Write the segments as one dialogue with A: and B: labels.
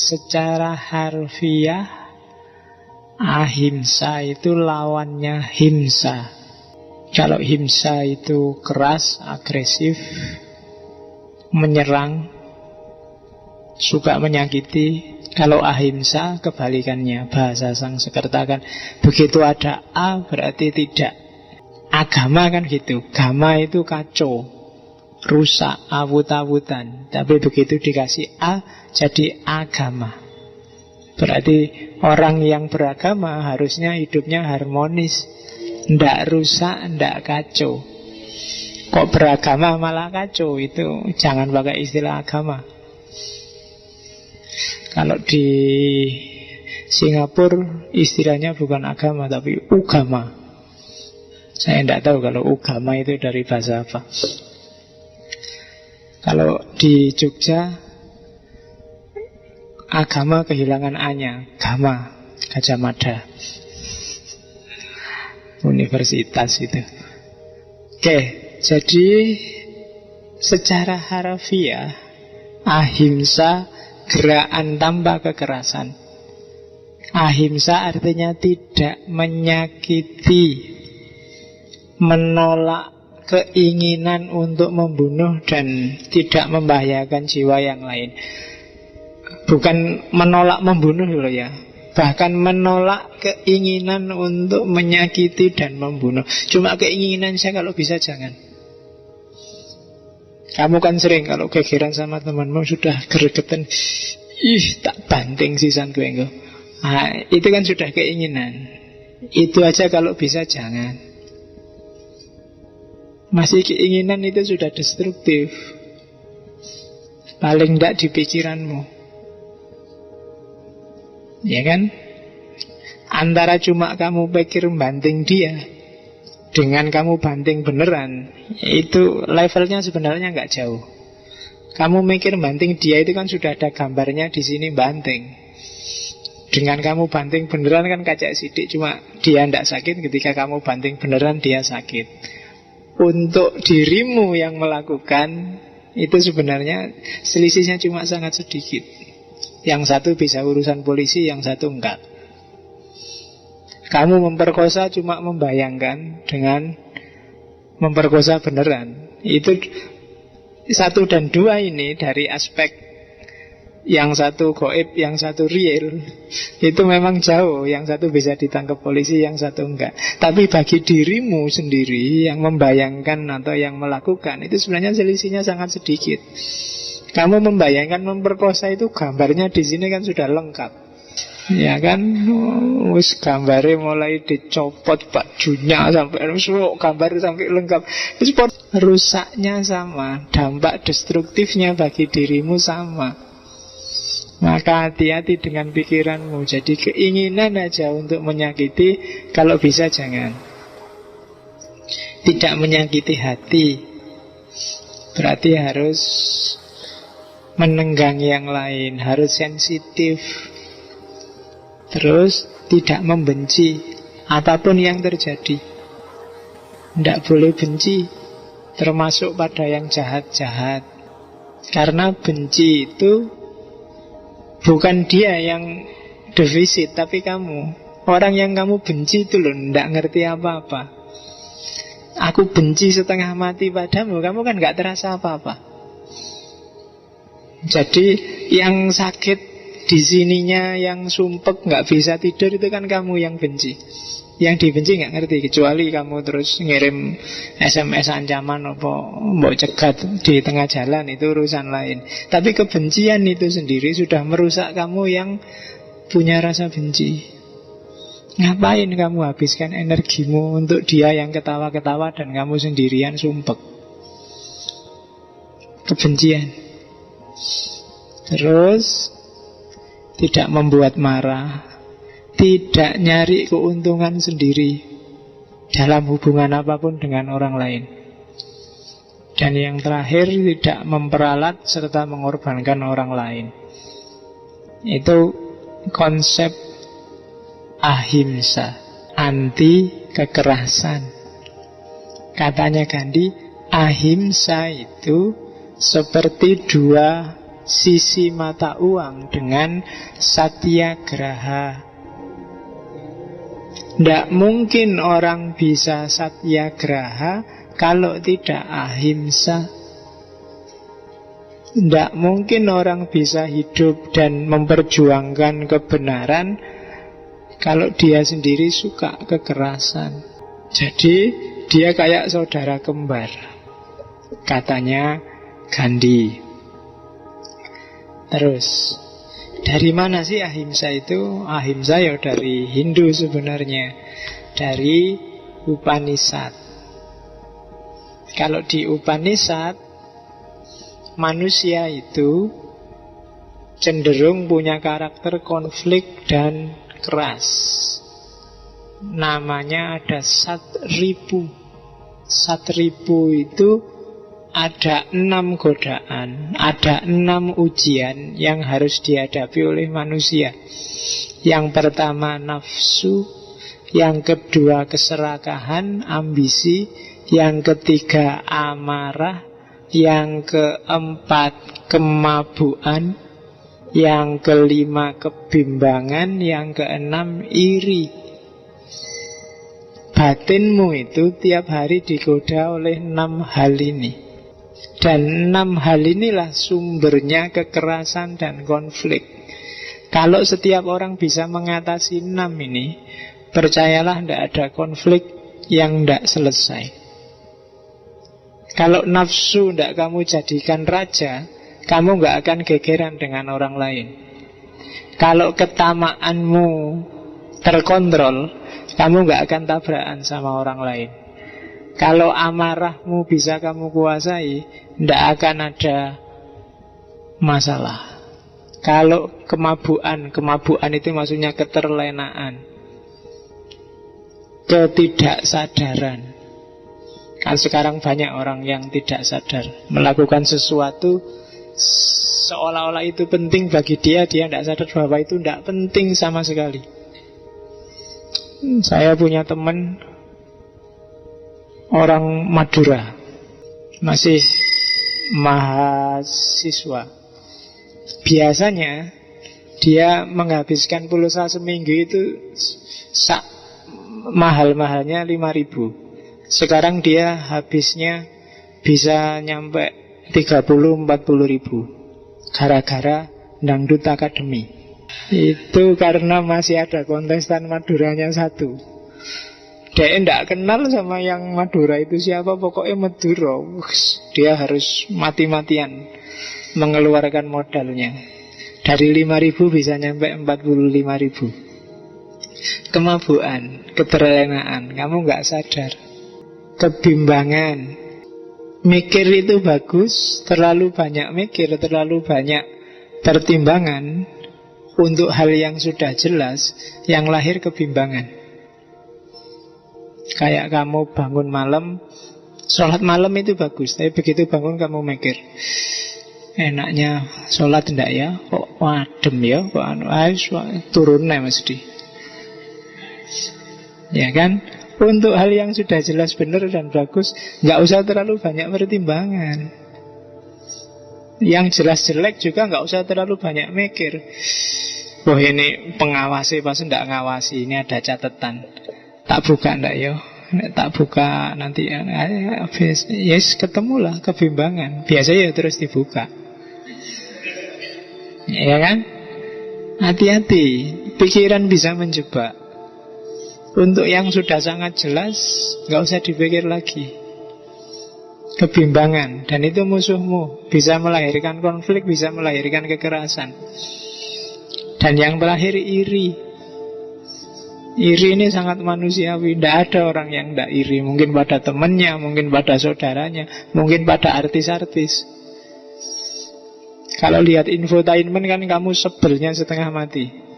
A: secara harfiah ahimsa itu lawannya himsa. Kalau himsa itu keras, agresif, menyerang, suka menyakiti. Kalau ahimsa kebalikannya. Bahasa Sanskerta kan begitu ada A berarti tidak. Agama kan gitu. Gama itu kacau, rusak, awut-awutan. Tapi begitu dikasih A jadi agama. Berarti orang yang beragama harusnya hidupnya harmonis, ndak rusak, ndak kacau. Kok beragama malah kacau, itu jangan pakai istilah agama. Kalau di Singapura istilahnya bukan agama tapi ugama. Saya tidak tahu kalau ugama itu dari bahasa apa. Kalau di Jogja agama kehilangan A-nya, Gama, Gajah Mada. Universitas itu. Oke, jadi secara harfiah ahimsa gerakan tanpa kekerasan. Ahimsa artinya tidak menyakiti, menolak keinginan untuk membunuh dan tidak membahayakan jiwa yang lain. Bukan menolak membunuh loh ya, bahkan menolak keinginan untuk menyakiti dan membunuh. Cuma keinginan saya kalau bisa jangan. Kamu kan sering kalau gegeran sama temanmu sudah gregetan, ih tak banting sisan gue enggak. Nah, itu kan sudah keinginan. Itu aja kalau bisa jangan. Masih keinginan itu sudah destruktif. Paling tidak di pikiranmu. Ya kan? Antara cuma kamu pikir banting dia dengan kamu banting beneran, itu levelnya sebenarnya nggak jauh. Kamu mikir banting dia itu kan sudah ada gambarnya di sini banting. Dengan kamu banting beneran kan kacak sidik, cuma dia nggak sakit. Ketika kamu banting beneran dia sakit. Untuk dirimu yang melakukan itu sebenarnya selisihnya cuma sangat sedikit. Yang satu bisa urusan polisi, yang satu enggak. Kamu memperkosa cuma membayangkan dengan memperkosa beneran. Itu satu dan dua ini dari aspek yang satu goib, yang satu real. Itu memang jauh. Yang satu bisa ditangkap polisi, yang satu enggak. Tapi bagi dirimu sendiri yang membayangkan atau yang melakukan, itu sebenarnya selisihnya sangat sedikit. Kamu membayangkan memperkosa itu gambarnya di sini kan sudah lengkap. Ya kan, wis gambare mulai dicopot bajunya sampai gambar sampai lengkap. Rusaknya sama, dampak destruktifnya bagi dirimu sama. Maka hati-hati dengan pikiranmu. Jadi keinginan aja untuk menyakiti, kalau bisa jangan. Tidak menyakiti hati, berarti harus menenggang yang lain, harus sensitif. Terus tidak membenci apapun yang terjadi. Tidak boleh benci, termasuk pada yang jahat-jahat. Karena benci itu bukan dia yang defisit, tapi kamu. Orang yang kamu benci itu loh tidak ngerti apa-apa. Aku benci setengah mati padamu, kamu kan gak terasa apa-apa. Jadi yang sakit di sininya, yang sumpek nggak bisa tidur, itu kan kamu yang benci. Yang dibenci nggak ngerti, kecuali kamu terus ngirim SMS ancaman apa mau cegat di tengah jalan, itu urusan lain. Tapi kebencian itu sendiri sudah merusak kamu yang punya rasa benci. Ngapain kamu habiskan energimu untuk dia yang ketawa-ketawa dan kamu sendirian sumpek? Kebencian. Terus tidak membuat marah, tidak nyari keuntungan sendiri dalam hubungan apapun dengan orang lain. Dan yang terakhir, tidak memperalat serta mengorbankan orang lain. Itu konsep ahimsa, anti kekerasan. Katanya Gandhi, ahimsa itu seperti dua sisi mata uang dengan satyagraha. Tidak mungkin orang bisa satyagraha kalau tidak ahimsa. Tidak mungkin orang bisa hidup dan memperjuangkan kebenaran kalau dia sendiri suka kekerasan. Jadi dia kayak saudara kembar, katanya Gandhi. Terus, dari mana sih ahimsa itu? Ahimsa ya dari Hindu sebenarnya, dari Upanishad. Kalau di Upanishad, manusia itu cenderung punya karakter konflik dan keras. Namanya ada Satripu. Satripu itu ada 6 godaan, ada 6 ujian yang harus dihadapi oleh manusia. Yang pertama nafsu, yang kedua keserakahan, ambisi, yang ketiga amarah, yang keempat kemabuan, yang kelima kebimbangan, yang keenam iri. Batinmu itu tiap hari digoda oleh 6 hal ini. Dan 6 hal inilah sumbernya kekerasan dan konflik. Kalau setiap orang bisa mengatasi 6 ini, percayalah tidak ada konflik yang tidak selesai. Kalau nafsu tidak kamu jadikan raja, kamu nggak akan gegeran dengan orang lain. Kalau ketamaanmu terkontrol, kamu nggak akan tabrakan sama orang lain. Kalau amarahmu bisa kamu kuasai, tidak akan ada masalah. Kalau kemabuan itu maksudnya keterlenaan, ketidaksadaran. Kan sekarang banyak orang yang tidak sadar, melakukan sesuatu seolah-olah itu penting bagi dia tidak sadar bahwa itu tidak penting sama sekali. Saya punya teman orang Madura, masih mahasiswa. Biasanya dia menghabiskan pulsa seminggu itu mahal-mahalnya 5.000. Sekarang dia habisnya bisa nyampe 30-40 ribu gara-gara Dangdut Academy. Itu karena masih ada kontestan Maduranya satu. Dia tidak kenal sama yang Madura itu siapa, pokoknya Madura. Dia harus mati-matian mengeluarkan modalnya. Dari 5.000 bisa nyampe 45.000. Kemabuan, keterlenaan, kamu nggak sadar. Kebimbangan, mikir itu bagus, terlalu banyak mikir, terlalu banyak pertimbangan untuk hal yang sudah jelas, yang lahir kebimbangan. Kayak kamu bangun malam, sholat malam itu bagus, tapi begitu bangun kamu mikir, enaknya sholat enggak ya? Kok adem ya? Kok turunnya mesti. Ya kan? Untuk hal yang sudah jelas benar dan bagus, nggak usah terlalu banyak pertimbangan. Yang jelas jelek juga nggak usah terlalu banyak mikir. Wah ini pengawasi pas enggak ngawasi, ini ada catatan. Tak buka enggak ya? Tak buka nanti habis. Yes, ketemulah kebimbangan. Biasa ya terus dibuka. Ya kan? Hati-hati, pikiran bisa menjebak. Untuk yang sudah sangat jelas, nggak usah dipikir lagi. Kebimbangan, dan itu musuhmu. Bisa melahirkan konflik, bisa melahirkan kekerasan. Dan yang terakhir iri. Iri ini sangat manusiawi. Tidak ada orang yang tidak iri. Mungkin pada temannya, mungkin pada saudaranya, mungkin pada artis-artis. Kalau lihat infotainment kan kamu sebelnya setengah mati.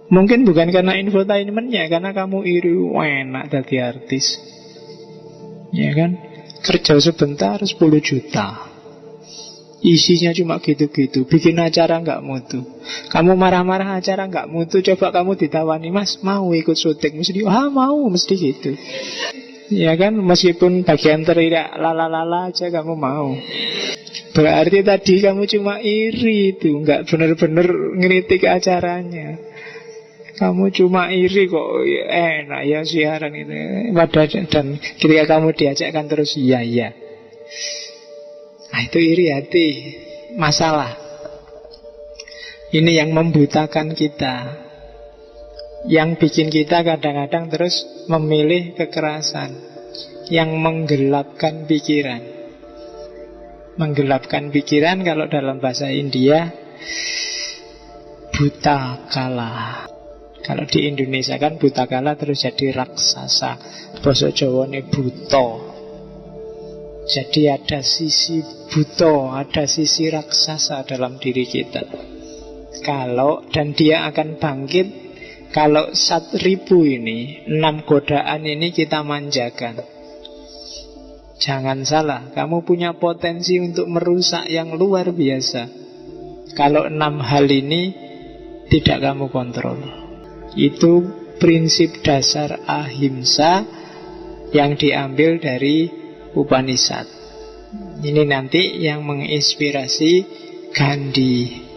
A: Mungkin bukan karena infotainmentnya, karena kamu iri, enak jadi artis. Ya kan? Kerja sebentar 10 juta. Isinya cuma gitu-gitu. Bikin acara nggak mutu. Kamu marah-marah acara nggak mutu. Coba kamu ditawani, mas mau ikut syuting, mesti mau, mesti gitu. Ya kan, meskipun bagian teriak lala-lala aja kamu mau. Berarti tadi kamu cuma iri itu, nggak benar-benar ngeritik acaranya. Kamu cuma iri kok, enak ya siaran itu. Dan ketika kamu diajakkan terus iya. Nah itu iri hati, masalah. Ini yang membutakan kita, yang bikin kita kadang-kadang terus memilih kekerasan, yang menggelapkan pikiran. Menggelapkan pikiran kalau dalam bahasa India buta kala. Kalau di Indonesia kan buta kala terus jadi raksasa. Basa Jawane buta. Jadi ada sisi buta, ada sisi raksasa dalam diri kita. Dan dia akan bangkit kalau 1000 ini, 6 godaan ini kita manjakan. Jangan salah, kamu punya potensi untuk merusak yang luar biasa. Kalau 6 hal ini tidak kamu kontrol. Itu prinsip dasar ahimsa yang diambil dari Upanishad. Ini nanti yang menginspirasi Gandhi.